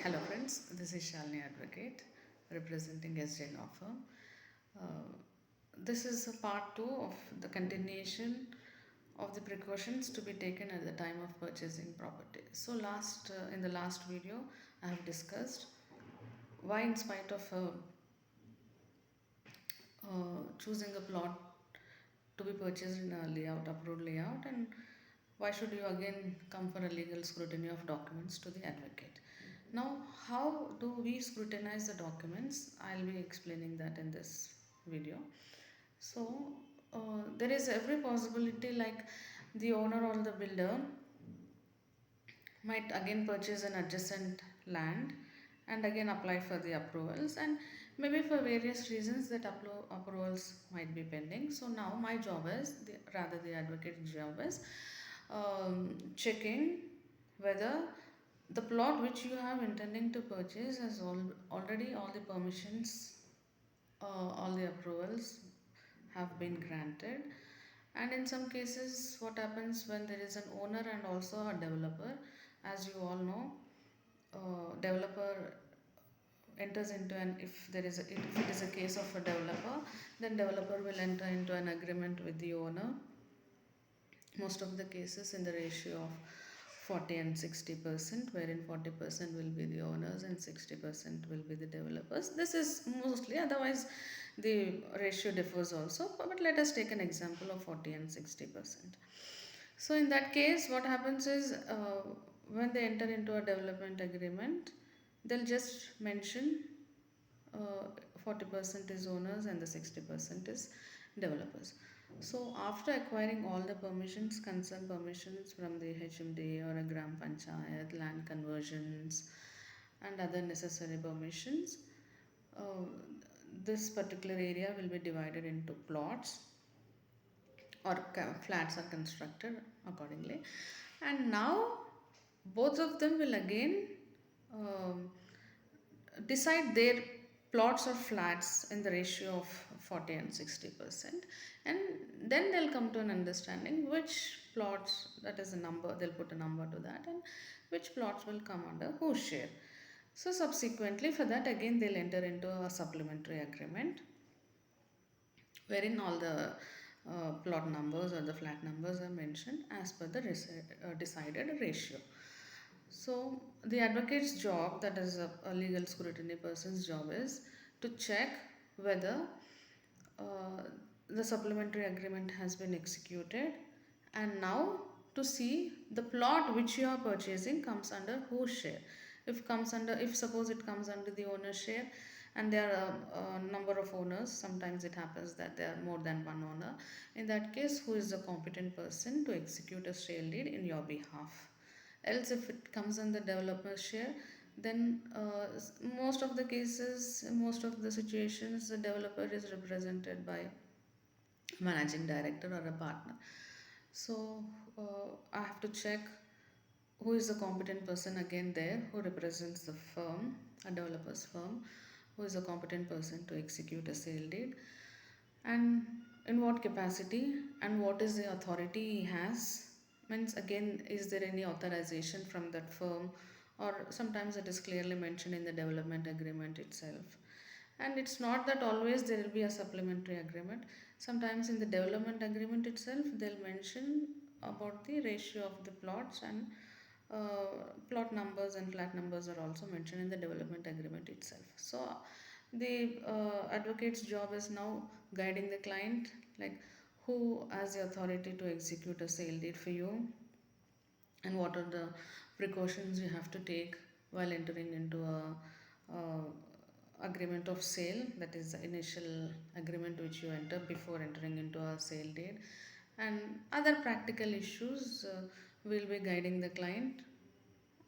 Hello friends, this is Shalini Advocate representing SJ Law Firm. This is a part 2 of the continuation of the precautions to be taken at the time of purchasing property. So in the last video I have discussed why in spite of choosing a plot to be purchased in a layout, approved layout, and why should you again come for a legal scrutiny of documents to the advocate. Now, how do we scrutinize the documents? I'll be explaining that in this video. So, there is every possibility like the owner or the builder might again purchase an adjacent land and again apply for the approvals, and maybe for various reasons that approvals might be pending. So now my job is rather the advocate's job is checking whether the plot which you have intending to purchase has already all the permissions, all the approvals have been granted. And in some cases, what happens when there is an owner and also a developer, as you all know, developer enters into an if it is a case of a developer, then developer will enter into an agreement with the owner, most of the cases in the ratio of 40 and 60%, wherein 40% will be the owners and 60% will be the developers. This is mostly, otherwise the ratio differs also, but let us take an example of 40 and 60%. So in that case what happens is, when they enter into a development agreement, they'll just mention 40% is owners and the 60% is developers. So after acquiring all the permissions, concern permissions from the HMD or a Gram Panchayat, land conversions and other necessary permissions, uh, this particular area will be divided into plots, or flats are constructed accordingly. And now both of them will again um, decide their plots or flats in the ratio of 40 and 60%, and then they'll come to an understanding which plots, that is a number, they'll put a number to that, and which plots will come under whose share. So subsequently for that again they'll enter into a supplementary agreement wherein all the plot numbers or the flat numbers are mentioned as per the decided ratio. So the advocate's job, that is a legal scrutiny person's job, is to check whether uh, the supplementary agreement has been executed, and now to see the plot which you are purchasing comes under whose share. If suppose it comes under the owner's share and there are a number of owners, sometimes it happens that there are more than one owner. In that case, who is the competent person to execute a sale deed in your behalf? Else if it comes on the developer's share, then most of the cases, most of the situations, the developer is represented by managing director or a partner. So I have to check who is the competent person again there who represents the firm, a developer's firm, who is a competent person to execute a sale deed, and in what capacity and what is the authority he has. Means again, is there any authorization from that firm, or sometimes it is clearly mentioned in the development agreement itself. And it's not that always there will be a supplementary agreement. Sometimes in the development agreement itself they'll mention about the ratio of the plots, and plot numbers and flat numbers are also mentioned in the development agreement itself. So the advocate's job is now guiding the client, like who has the authority to execute a sale deed for you, and what are the precautions you have to take while entering into a agreement of sale, that is the initial agreement which you enter before entering into a sale deed, and other practical issues will be guiding the client.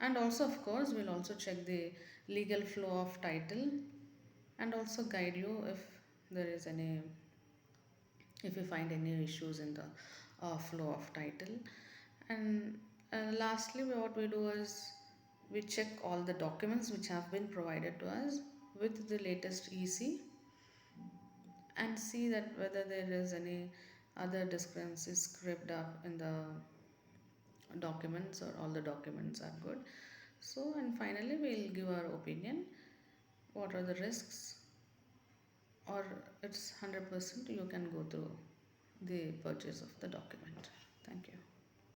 And also of course we'll also check the legal flow of title, and also guide you if there is any, if you find any issues in the flow of title. And lastly, what we do is we check all the documents which have been provided to us with the latest EC, and see that whether there is any other discrepancies scribbled up in the documents or all the documents are good. So, and finally, we'll give our opinion. What are the risks, or it's 100% you can go through the purchase of the document. Thank you.